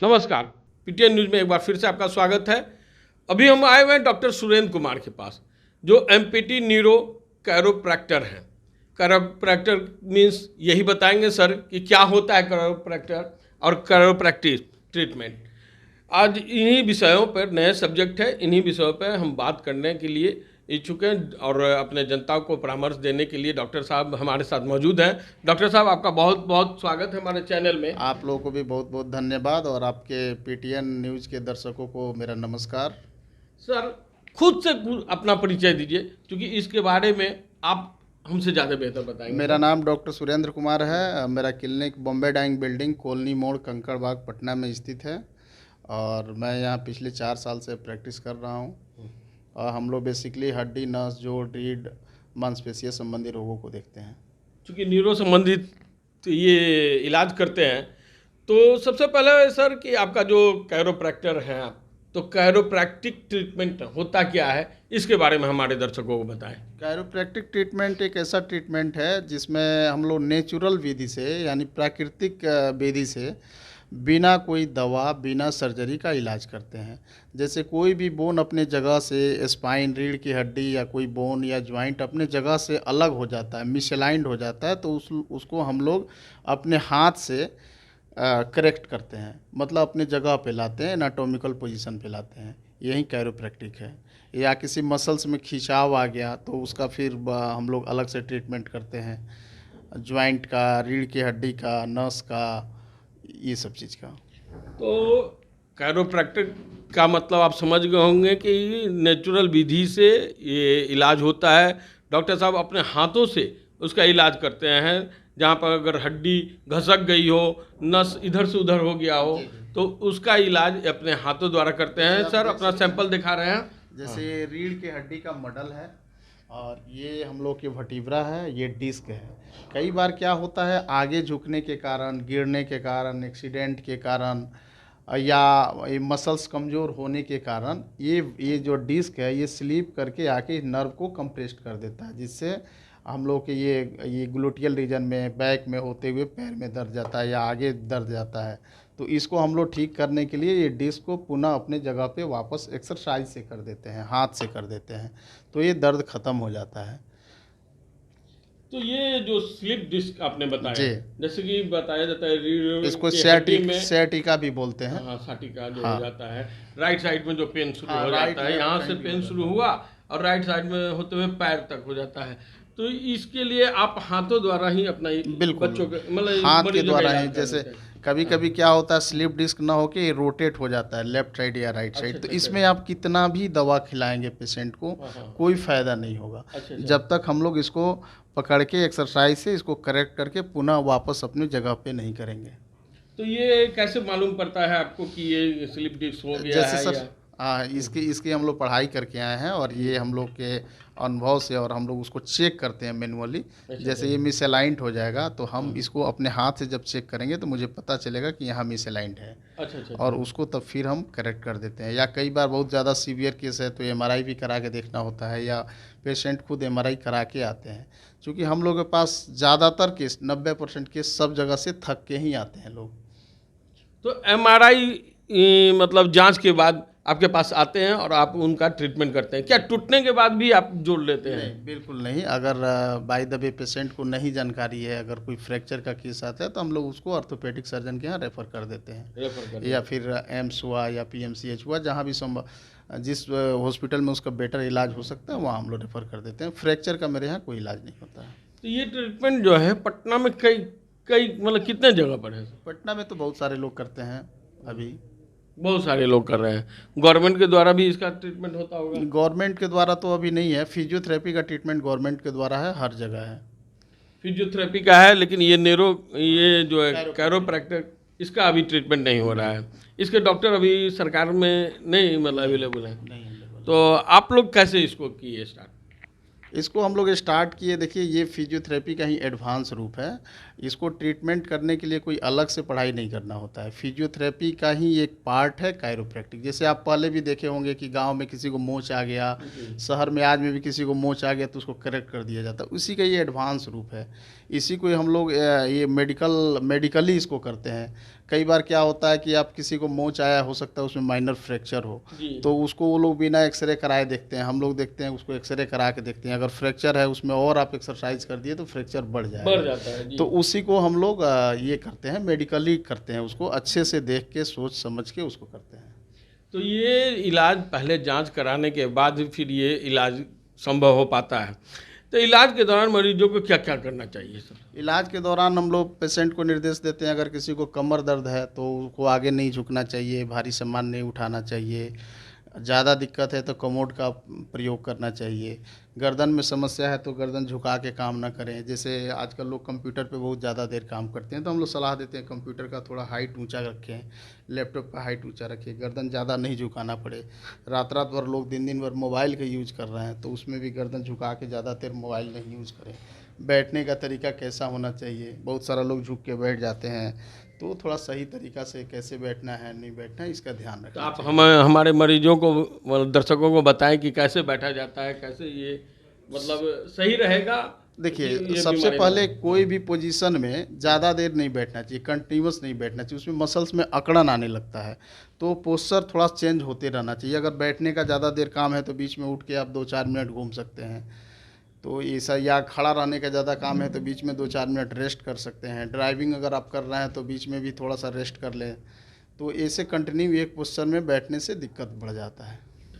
नमस्कार, PTN news में एक बार फिर से आपका स्वागत है। अभी हम आए हुए हैं डॉक्टर सुरेंद्र कुमार के पास, जो एमपीटी न्यूरो कैरोप्रैक्टर हैं। कैरोप्रैक्टर मीन्स यही बताएंगे सर कि क्या होता है कैरोप्रैक्टर और कैरोप्रैक्टिस ट्रीटमेंट। आज इन्हीं विषयों पर, नए सब्जेक्ट है, इन्हीं विषयों पर हम बात करने के लिए इच्छुक हैं और अपने जनता को परामर्श देने के लिए डॉक्टर साहब हमारे साथ मौजूद हैं। डॉक्टर साहब, आपका बहुत बहुत स्वागत है हमारे चैनल में। आप लोगों को भी बहुत बहुत धन्यवाद और आपके पीटीएन न्यूज़ के दर्शकों को मेरा नमस्कार। सर, खुद से अपना परिचय दीजिए, क्योंकि इसके बारे में आप हमसे ज़्यादा बेहतर बताएंगे। मेरा नाम डॉक्टर सुरेंद्र कुमार है। मेरा clinic Bombay dyeing building, colony मोड़, कंकड़बाग, पटना में स्थित है और मैं यहाँ पिछले 4 साल से प्रैक्टिस कर रहा हूँ। और हम लोग बेसिकली हड्डी, नस, जोड़, रीढ़, मांसपेशियों संबंधी रोगों को देखते हैं। चूँकि न्यूरो संबंधित ये इलाज करते हैं, तो सबसे पहले सर कि आपका जो कैरोप्रैक्टर है, तो कैरोप्रैक्टिक ट्रीटमेंट होता क्या है, इसके बारे में हमारे दर्शकों को बताएं। कैरोप्रैक्टिक ट्रीटमेंट एक ऐसा ट्रीटमेंट है जिसमें हम लोग नेचुरल विधि से, यानी प्राकृतिक विधि से, बिना कोई दवा, बिना सर्जरी का इलाज करते हैं। जैसे कोई भी बोन अपने जगह से, स्पाइन, रीढ़ की हड्डी या कोई बोन या ज्वाइंट अपने जगह से अलग हो जाता है, मिसअलाइंड हो जाता है, तो उसको हम लोग अपने हाथ से करेक्ट करते हैं, मतलब अपने जगह पे लाते हैं, एनाटॉमिकल पोजीशन पे लाते हैं। यही कैरोप्रैक्टिक है। या किसी मसल्स में खिंचाव आ गया तो उसका फिर हम लोग अलग से ट्रीटमेंट करते हैं, ज्वाइंट का, रीढ़ की हड्डी का, नस का, ये सब चीज़ का। तो कैरोप्रैक्टिक का मतलब आप समझ गए होंगे कि नेचुरल विधि से ये इलाज होता है। डॉक्टर साहब अपने हाथों से उसका इलाज करते हैं। जहाँ पर अगर हड्डी घसक गई हो, नस इधर से उधर हो गया हो, तो उसका इलाज अपने हाथों द्वारा करते हैं। सर, अपना सैंपल दिखा रहे हैं। जैसे रीढ़ की हड्डी का मॉडल है और ये हम लोग के वर्टिब्रा है, ये डिस्क है। कई बार क्या होता है, आगे झुकने के कारण, गिरने के कारण, एक्सीडेंट के कारण या ये मसल्स कमज़ोर होने के कारण ये जो डिस्क है ये स्लिप करके आके नर्व को कंप्रेस्ड कर देता है, जिससे हम लोग के ये ग्लूटियल रीजन में, बैक में होते हुए पैर में दर्द जाता है या आगे दर्द जाता है। तो इसको हम लोग ठीक करने के लिए ये डिस्क को पुनः अपने जगह पे वापस एक्सरसाइज से कर देते हैं, हाथ से कर देते हैं, तो ये दर्द ख़त्म हो जाता है। तो ये जो स्लिप डिस्क आपने बताया, जी, जैसे कि बताया जाता है रीढ़ इसको की हड्डी में, सैटिका भी बोलते हैं। हाँ, साटिका जो हाँ, हो जाता है, राइट साइड में जो पेन शुरू हाँ, हो राइट जाता है, लेफ्ट यहाँ से कहीं भी पेन हो शुरू जाता हुआ और राइट साइड में होते हुए पैर तक हो जाता है। तो इसके लिए आप हाथों द्वारा ही अपना है। बिल्कुल, बच्चों के, मतलब हाथ के मरीजों का द्वारा ही। इलाज कर जैसे देते हैं। कभी हाँ। कभी क्या होता है, स्लिप डिस्क ना होके ये रोटेट हो जाता है लेफ्ट साइड या राइट अच्छा साइड, तो अच्छा इसमें अच्छा। आप कितना भी दवा खिलाएंगे पेशेंट को, हाँ हाँ। कोई फ़ायदा नहीं होगा अच्छा अच्छा। जब तक हम लोग इसको पकड़ के एक्सरसाइज से इसको करेक्ट करके पुनः वापस अपनी जगह पे नहीं करेंगे। तो ये कैसे मालूम पड़ता है आपको कि ये स्लिप डिस्क हो गया जैसे है सर, या? हाँ, इसकी हम लोग पढ़ाई करके आए हैं और ये हम लोग के अनुभव से, और हम लोग उसको चेक करते हैं मैनुअली। अच्छा जैसे ये मिसअलाइंड हो जाएगा तो हम इसको अपने हाथ से जब चेक करेंगे तो मुझे पता चलेगा कि यहाँ मिसअलाइंड है, अच्छा अच्छा और अच्छा। उसको तब फिर हम करेक्ट कर देते हैं। या कई बार बहुत ज़्यादा सीवियर केस है तो एमआरआई भी करा के देखना होता है, या पेशेंट खुद एमआरआई करा के आते हैं। क्योंकि हम लोग के पास ज़्यादातर केस, 90% केस सब जगह से थक के ही आते हैं लोग। तो एमआरआई मतलब जांच के बाद आपके पास आते हैं और आप उनका ट्रीटमेंट करते हैं। क्या टूटने के बाद भी आप जोड़ लेते हैं? नहीं, बिल्कुल नहीं। अगर बाय द वे पेशेंट को नहीं जानकारी है, अगर कोई फ्रैक्चर का केस आता है तो हम लोग उसको ऑर्थोपेडिक सर्जन के यहाँ रेफ़र कर देते हैं, रेफर कर या देते फिर एम्स हुआ या पीएमसीएच हुआ, जहाँ भी संभव, जिस हॉस्पिटल में उसका बेटर इलाज हो सकता है वहाँ हम लोग रेफ़र कर देते हैं। फ्रैक्चर का मेरे यहाँ कोई इलाज नहीं होता है। हैं। तो ये ट्रीटमेंट जो है पटना में कई कई मतलब कितने जगह पर है? पटना में तो बहुत सारे लोग करते हैं अभी। बहुत सारे लोग कर रहे हैं। गवर्नमेंट के द्वारा भी इसका ट्रीटमेंट होता होगा। गवर्नमेंट के द्वारा तो अभी नहीं है, फिजियोथेरेपी का ट्रीटमेंट गवर्नमेंट के द्वारा है, हर जगह है। फिजियोथेरेपी का है, लेकिन ये जो है कैरोप्रैक्टर, इसका अभी ट्रीटमेंट नहीं हो रहा है। इसके डॉक्टर अभी सरकार में नहीं मतलब अवेलेबल हैं। नहीं available। तो आप लोग कैसे इसको किए स्टार्ट? इसको हम लोग स्टार्ट किए, देखिए ये फिजियोथेरेपी का ही एडवांस रूप है। इसको ट्रीटमेंट करने के लिए कोई अलग से पढ़ाई नहीं करना होता है, फिजियोथेरेपी का ही एक पार्ट है कायरोप्रैक्टिक। जैसे आप पहले भी देखे होंगे कि गांव में किसी को मोच आ गया, शहर में आज में भी किसी को मोच आ गया तो उसको करेक्ट कर दिया जाता है, उसी का ये एडवांस रूप है। इसी को हम लोग ये मेडिकली इसको करते हैं। कई बार क्या होता है कि आप किसी को मोच आया, हो सकता है उसमें माइनर फ्रैक्चर हो, तो उसको वो लोग बिना एक्सरे कराए देखते हैं, हम लोग देखते हैं उसको एक्सरे करा के देखते हैं। अगर फ्रैक्चर है उसमें और आप एक्सरसाइज कर दिए तो फ्रैक्चर बढ़ जाता है जी। तो उसी को हम लोग ये करते हैं, मेडिकली करते हैं, उसको अच्छे से देख के सोच समझ के उसको करते हैं। तो ये इलाज पहले जांच कराने के बाद फिर ये इलाज संभव हो पाता है। तो इलाज के दौरान मरीजों को क्या क्या करना चाहिए सर? इलाज के दौरान हम लोग पेशेंट को निर्देश देते हैं, अगर किसी को कमर दर्द है तो उसको आगे नहीं झुकना चाहिए, भारी सामान नहीं उठाना चाहिए। ज़्यादा दिक्कत है तो कमोड का प्रयोग करना चाहिए। गर्दन में समस्या है तो गर्दन झुका के काम ना करें। जैसे आजकल लोग कंप्यूटर पे बहुत ज़्यादा देर काम करते हैं, तो हम लोग सलाह देते हैं कंप्यूटर का थोड़ा हाइट ऊंचा रखें, लैपटॉप का हाइट ऊंचा रखें, गर्दन ज़्यादा नहीं झुकाना पड़े। रात रात भर लोग दिन दिन भर मोबाइल का यूज़ कर रहे हैं, तो उसमें भी गर्दन झुका के ज़्यादा देर मोबाइल नहीं यूज़ करें। बैठने का तरीका कैसा होना चाहिए, बहुत सारा लोग झुक के बैठ जाते हैं, तो थोड़ा सही तरीका से कैसे बैठना है नहीं बैठना है इसका ध्यान तो रखना आप चाहिए। हमारे मरीजों को मतलब दर्शकों को बताएं कि कैसे बैठा जाता है, कैसे ये मतलब सही रहेगा। देखिए ये सबसे बीमारी पहले कोई भी पोजीशन में ज़्यादा देर नहीं बैठना चाहिए, कंटिन्यूस नहीं बैठना चाहिए, उसमें मसल्स में अकड़न आने लगता है, तो पोस्चर थोड़ा चेंज होते रहना चाहिए। अगर बैठने का ज़्यादा देर काम है तो बीच में उठ के आप 2-4 मिनट घूम सकते हैं, तो ऐसा, या खड़ा रहने का ज़्यादा काम है तो बीच में 2-4 मिनट रेस्ट कर सकते हैं। ड्राइविंग अगर आप कर रहे हैं तो बीच में भी थोड़ा सा रेस्ट कर लें। तो ऐसे कंटिन्यू एक पोस्चर में बैठने से दिक्कत बढ़ जाता है।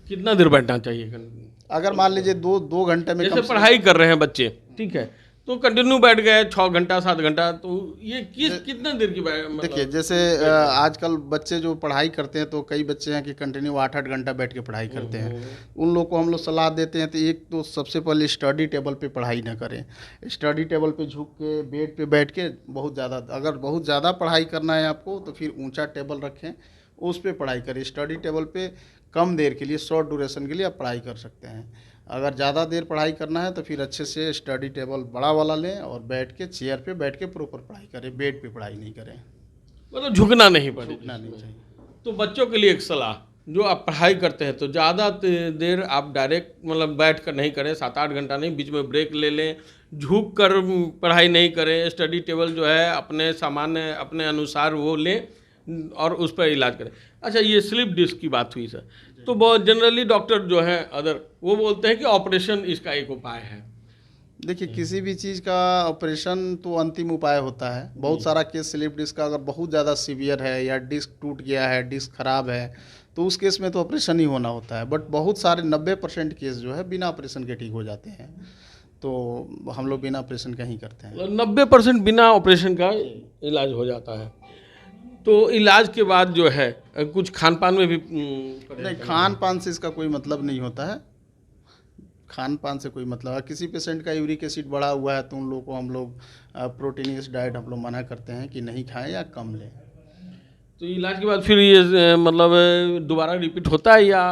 कितना देर बैठना चाहिए? अगर मान लीजिए 2 घंटे में जैसे पढ़ाई कर रहे हैं बच्चे, ठीक है, तो कंटिन्यू बैठ गए 6 घंटा 7 घंटा, तो ये कितना देर की मतलब देखिए जैसे आजकल बच्चे जो पढ़ाई करते हैं, तो कई बच्चे हैं कि कंटिन्यू 8-8 घंटा बैठ के पढ़ाई करते हैं। उन लोग को हम लोग सलाह देते हैं तो एक तो सबसे पहले स्टडी टेबल पे पढ़ाई ना करें। स्टडी टेबल पे झुक के बेड पे बैठ के अगर बहुत ज़्यादा पढ़ाई करना है आपको तो फिर ऊंचा टेबल रखें, उस पे पढ़ाई करें। स्टडी टेबल पे कम देर के लिए, शॉर्ट ड्यूरेशन के लिए आप पढ़ाई कर सकते हैं। अगर ज़्यादा देर पढ़ाई करना है तो फिर अच्छे से स्टडी टेबल बड़ा वाला लें और बैठ के चेयर पे बैठ के प्रॉपर पढ़ाई करें, बेड पे पढ़ाई नहीं करें। मतलब झुकना नहीं पड़े। झुकना नहीं चाहिए। तो बच्चों के लिए एक सलाह, जो आप पढ़ाई करते हैं तो ज़्यादा देर आप डायरेक्ट मतलब बैठ कर नहीं करें, 7-8 घंटा नहीं, बीच में ब्रेक ले लें, झुक कर पढ़ाई नहीं करें। स्टडी टेबल जो है अपने सामान्य अपने अनुसार वो लें और उस पर इलाज करें। अच्छा, ये स्लिप डिस्क की बात हुई सर, तो बहुत जनरली डॉक्टर जो हैं अदर वो बोलते हैं कि ऑपरेशन इसका एक उपाय है। देखिए किसी भी चीज़ का ऑपरेशन तो अंतिम उपाय होता है। बहुत सारा केस स्लिप डिस्क का अगर बहुत ज़्यादा सीवियर है या डिस्क टूट गया है, डिस्क खराब है, तो उस केस में तो ऑपरेशन ही होना होता है। बट बहुत सारे 90% केस जो है बिना ऑपरेशन के ठीक हो जाते हैं, तो हम लोग बिना ऑपरेशन का ही करते हैं। 90% बिना ऑपरेशन का इलाज हो जाता है। तो इलाज के बाद जो है कुछ खान पान में भी नहीं, खान पान से इसका कोई मतलब नहीं होता है। खान पान से कोई मतलब है, किसी पेशेंट का यूरिक एसिड बढ़ा हुआ है तो उन लोगों को हम लोग प्रोटीनियस डाइट हम लोग मना करते हैं कि नहीं खाएं या कम लें। तो इलाज के बाद फिर ये मतलब दोबारा रिपीट होता है या?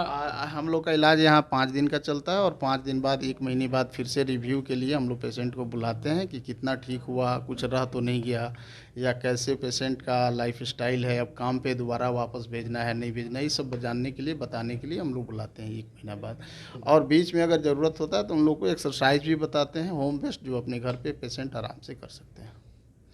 हम लोग का इलाज यहाँ 5 दिन का चलता है और 5 दिन बाद 1 महीने बाद फिर से रिव्यू के लिए हम लोग पेशेंट को बुलाते हैं कि कितना ठीक हुआ, कुछ रह तो नहीं गया, या कैसे पेशेंट का लाइफ स्टाइल है, अब काम पे दोबारा वापस भेजना है नहीं भेजना है, ये सब जानने के लिए बताने के लिए हम लोग बुलाते हैं 1 महीना बाद। और बीच में अगर ज़रूरत होता है तो उन लोग को एक्सरसाइज भी बताते हैं होम बेस्ड, जो अपने घर पे पेशेंट आराम से कर सकते हैं।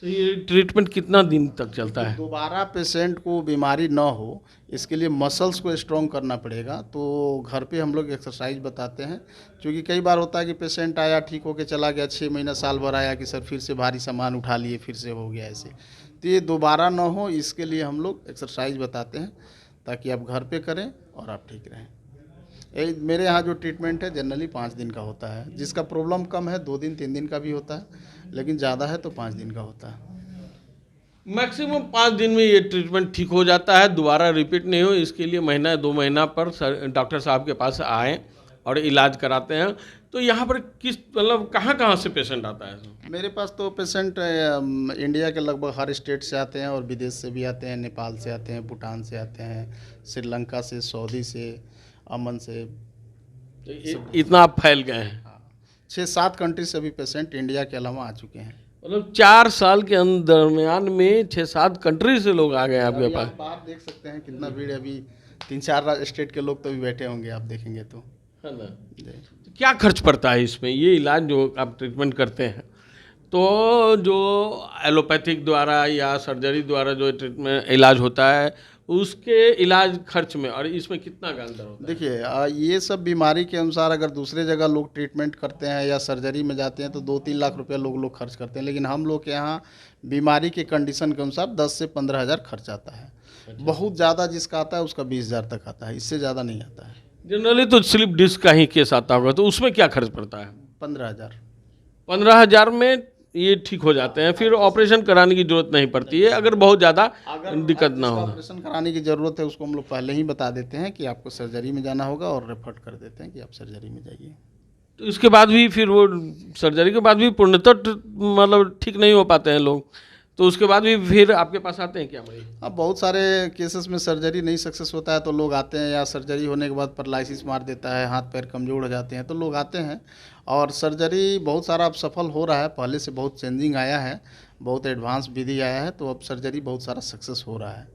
तो ये ट्रीटमेंट कितना दिन तक चलता है? दोबारा पेशेंट को बीमारी ना हो इसके लिए मसल्स को स्ट्रॉन्ग करना पड़ेगा, तो घर पे हम लोग एक्सरसाइज बताते हैं। क्योंकि कई बार होता है कि पेशेंट आया ठीक होके चला गया, 6 महीना साल भर आया कि सर फिर से भारी सामान उठा लिए, फिर से हो गया ऐसे। तो ये दोबारा ना हो इसके लिए हम लोग एक्सरसाइज बताते हैं ताकि आप घर पे करें और आप ठीक रहें। मेरे यहाँ जो ट्रीटमेंट है जनरली 5 दिन का होता है। जिसका प्रॉब्लम कम है 2 दिन 3 दिन का भी होता है, लेकिन ज़्यादा है तो 5 दिन का होता है। मैक्सिमम 5 दिन में ये ट्रीटमेंट ठीक हो जाता है, दोबारा रिपीट नहीं हो, इसके लिए महीना 2 महीना पर डॉक्टर साहब के पास आएँ और इलाज कराते हैं। तो यहाँ पर किस मतलब कहाँ कहाँ से पेशेंट आता है? मेरे पास तो पेशेंट इंडिया के लगभग हर स्टेट से आते हैं और विदेश से भी आते हैं, नेपाल से आते हैं, भूटान से आते हैं, श्रीलंका से, सऊदी से, अमन से। तो इतना आप फैल गए हैं। हाँ, 6-7 कंट्री से भी पेशेंट इंडिया के अलावा आ चुके हैं। मतलब 4 साल के दरमियान में 6-7 कंट्री से लोग आ गए आपके अभी पास। आप बाहर देख सकते हैं कितना भीड़ है। अभी 3-4 स्टेट के लोग तो भी बैठे होंगे, आप देखेंगे तो। है ना? जी। तो क्या खर्च पड़ता है इसमें, ये इलाज जो आप ट्रीटमेंट करते हैं? तो जो एलोपैथिक द्वारा या सर्जरी द्वारा जो ट्रीटमेंट इलाज होता है उसके इलाज खर्च में और इसमें कितना का अंतर होता है? देखिए, ये सब बीमारी के अनुसार अगर दूसरे जगह लोग ट्रीटमेंट करते हैं या सर्जरी में जाते हैं तो 2-3 लाख रुपया लोग खर्च करते हैं, लेकिन हम लोग के यहाँ बीमारी के कंडीशन के अनुसार 10 से 15 हज़ार खर्च आता है। बहुत ज़्यादा जिसका आता है उसका 20 हज़ार तक आता है, इससे ज़्यादा नहीं आता है। जनरली तो स्लिप डिस्क का ही केस आता होगा, तो उसमें क्या खर्च पड़ता है? 15 हज़ार। 15,000 में ये ठीक हो जाते हैं, फिर ऑपरेशन कराने की जरूरत नहीं पड़ती है अगर बहुत ज़्यादा दिक्कत ना हो। ऑपरेशन कराने की ज़रूरत है उसको हम लोग पहले ही बता देते हैं कि आपको सर्जरी में जाना होगा और रेफर कर देते हैं कि आप सर्जरी में जाइए। तो इसके बाद भी फिर वो सर्जरी के बाद भी पूर्णतः मतलब ठीक नहीं हो पाते हैं लोग, तो उसके बाद भी फिर आपके पास आते हैं क्या मरीज? अब बहुत सारे केसेस में सर्जरी नहीं सक्सेस होता है तो लोग आते हैं, या सर्जरी होने के बाद पैरालिसिस मार देता है, हाथ पैर कमज़ोर हो जाते हैं तो लोग आते हैं। और सर्जरी बहुत सारा अब सफल हो रहा है, पहले से बहुत चेंजिंग आया है, बहुत एडवांस विधि आया है, तो अब सर्जरी बहुत सारा सक्सेस हो रहा है।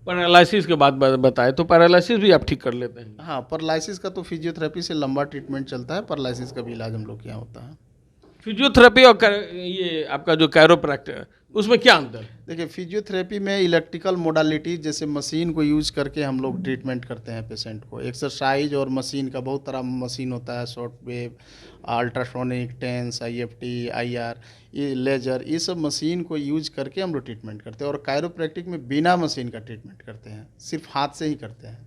पैरालिसिस के बाद बताए तो पैरालिसिस भी आप ठीक कर लेते हैं? हाँ, पैरालिसिस का तो फिजियोथेरेपी से लंबा ट्रीटमेंट चलता है, पैरालिसिस का भी इलाज हम लोग के यहाँ होता है। फिजियोथेरेपी और ये आपका जो कैरोप्रैक्टर उसमें क्या अंतर है? देखिए, फिजियोथेरेपी में इलेक्ट्रिकल मोडालिटी जैसे मशीन को यूज करके हम लोग ट्रीटमेंट करते हैं पेशेंट को। एक्सरसाइज और मशीन का बहुत तरह मशीन होता है, short wave, ultrasonic, TENS, IFT, IR, ये लेजर, ये सब मशीन को यूज करके हम लोग ट्रीटमेंट करते हैं। और कायरोप्रैक्टिक में बिना मशीन का ट्रीटमेंट करते हैं, सिर्फ हाथ से ही करते हैं।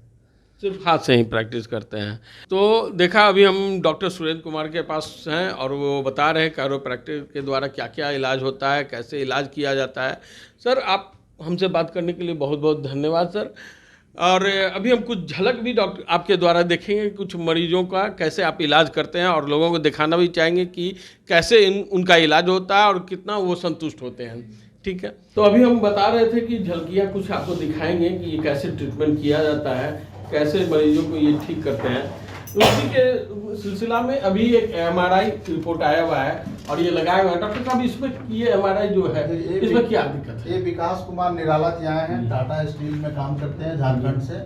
सिर्फ हाथ से ही प्रैक्टिस करते हैं। तो देखा, अभी हम डॉक्टर सुरेंद्र कुमार के पास हैं और वो बता रहे हैं कैरोप्रैक्टर के द्वारा क्या क्या इलाज होता है, कैसे इलाज किया जाता है। सर, आप हमसे बात करने के लिए बहुत बहुत धन्यवाद सर। और अभी हम कुछ झलक भी डॉक्टर आपके द्वारा देखेंगे कुछ मरीजों का, कैसे आप इलाज करते हैं, और लोगों को दिखाना भी चाहेंगे कि कैसे उनका इलाज होता है और कितना वो संतुष्ट होते हैं। ठीक है, तो अभी हम बता रहे थे कि झलकियाँ कुछ आपको दिखाएंगे कि ये कैसे ट्रीटमेंट किया जाता है, कैसे मरीजों को ये ठीक करते हैं। तो उसी के सिलसिला में अभी एक MRI रिपोर्ट आया हुआ है और ये लगाया हुआ है। डॉक्टर साहब, इसमें ये MRI जो है इसमें क्या दिक्कत है? ये विकास कुमार निराला जी आए हैं, टाटा स्टील में काम करते हैं, झारखंड से।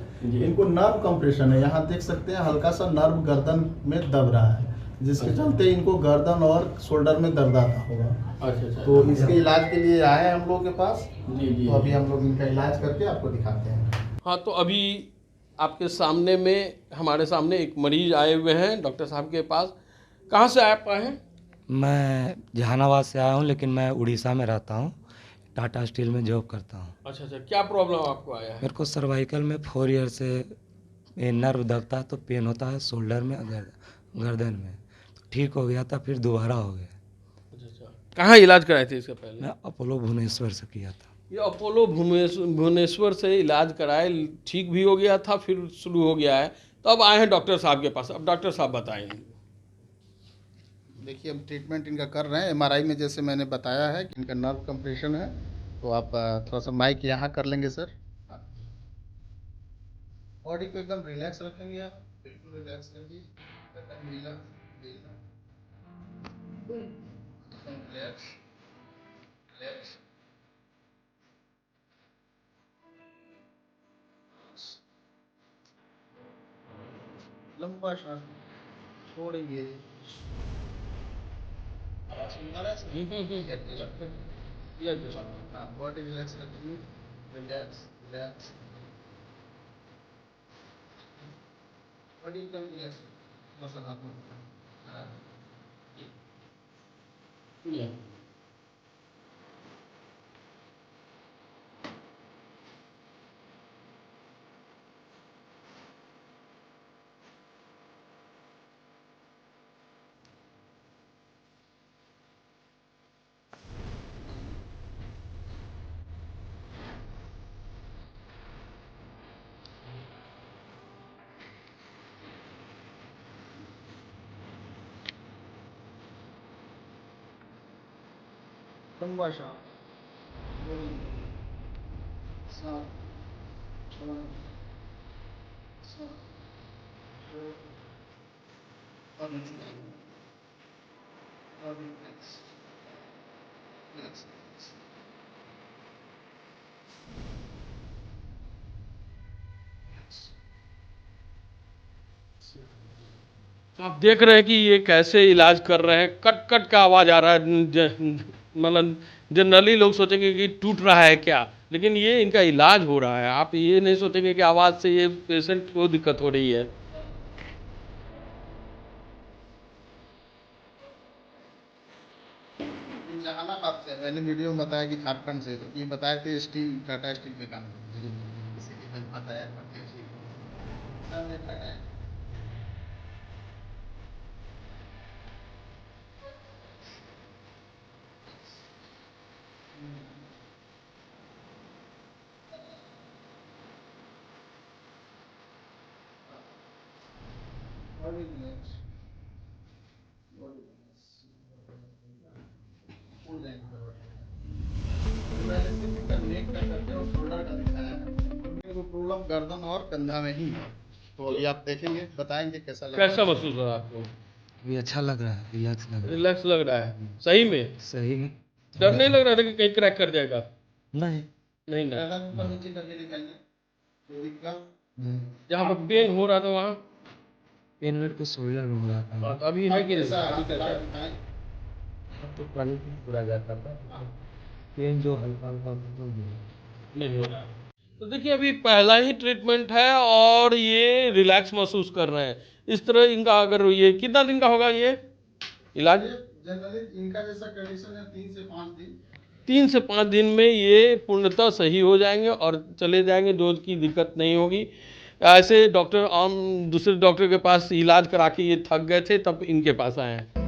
इनको नर्व कंप्रेशन है, यहाँ देख सकते हैं हल्का सा नर्व गर्दन में दब रहा है, जिसके चलते इनको गर्दन और शोल्डर में दर्द आता होगा। अच्छा। तो इसके इलाज के लिए आए हैं हम लोग के पास। जी। तो अभी हम लोग इनका इलाज करके आपको दिखाते हैं। हाँ, तो अभी आपके सामने में हमारे सामने एक मरीज आए हुए हैं डॉक्टर साहब के पास। कहाँ से आप आए हैं? मैं जहानाबाद से आया हूँ, लेकिन मैं उड़ीसा में रहता हूँ, टाटा स्टील में जॉब करता हूँ। अच्छा, क्या प्रॉब्लम आपको आया है? मेरे को सर्वाइकल में 4 ईयर से ये नर्व दबता है तो पेन होता है, शोल्डर में, गर्दन में। तो ठीक हो गया था, फिर दोबारा हो गया। अच्छा। कहाँ इलाज कराए थे इसके पहले? मैं अपोलो भुवनेश्वर से किया था। ये अपोलो भुवनेश्वर से इलाज कराए, ठीक भी हो गया था, फिर शुरू हो गया है, तो अब आए हैं डॉक्टर साहब के पास। अब डॉक्टर साहब बताएंगे। देखिए, हम ट्रीटमेंट इनका कर रहे हैं। MRI में जैसे मैंने बताया है कि इनका नर्व कंप्रेशन है, तो आप थोड़ा सा माइक यहाँ कर लेंगे सर। बॉडी को एकदम रिलैक्स रखेंगे आप, बिल्कुल रिलैक्स रखिए। Relax, relax. लंबा सांस छोड़ेंगे। बॉडी रिलैक्स रखिए, रिलैक्स, रिलैक्स। बॉडी एकदम रिलैक्स, मसल हाथ में। संभाषा सात तो आप देख रहे हैं कि ये कैसे इलाज कर रहे हैं, कट कट का आवाज़ आ रहा है। मतलब जनरली लोग सोचेंगे कि टूट रहा है क्या, लेकिन ये इनका इलाज हो रहा है। आप ये नहीं सोचेंगे कि आवाज़ से ये पेशेंट को दिक्कत हो रही है। जहानाबाद से मैंने वीडियो में बताया कि झारखंड से, तो ये बताए थे स्टील, टाटा स्टील के काम, इसीलिए मैंने बताया सब ये टाटा है। Body relax. Body relax. Full length cover है। मैंने सिर्फ इनका नेक का करके और शोल्डर का दिखाया है। मेरे को प्रॉब्लम गर्दन और कंधा में ही है, तो अभी आप देखेंगे, बताएंगे कैसा लगा। कैसा महसूस हो रहा है आपको? अभी अच्छा लग रहा है, रिलैक्स लग रहा रिलैक्स लग रहा है सही में? है। सही में डर नहीं लग रहा था कि कहीं क्रैक कर जाएगा? नहीं। नहीं ना। गर्दन ऊपर नीचे करके दिखाइए, तो दिखा। जहाँ पर पेन हो रहा था वहाँ पेन मेरे को शोल्डर में हो रहा था। तो अभी है कि नहीं? अभी कैसा है? दिखाएं। तो पहले पूरा जाता था, पेन जो हल्का हल्का नहीं हो रहा। तो देखिए अभी पहला ही ट्रीटमेंट है और ये रिलैक्स महसूस कर रहे हैं। इस तरह इनका अगर ये कितना दिन का होगा ये इलाज? जनरली इनका जैसा कंडीशन है 3 से 5 दिन। 3 से 5 दिन में ये पूर्णतः सही हो जाएंगे और चले जाएंगे, जो की दिक्कत नहीं होगी। ऐसे डॉक्टर आम दूसरे डॉक्टर के पास इलाज करा के ये थक गए थे, तब इनके पास आए हैं।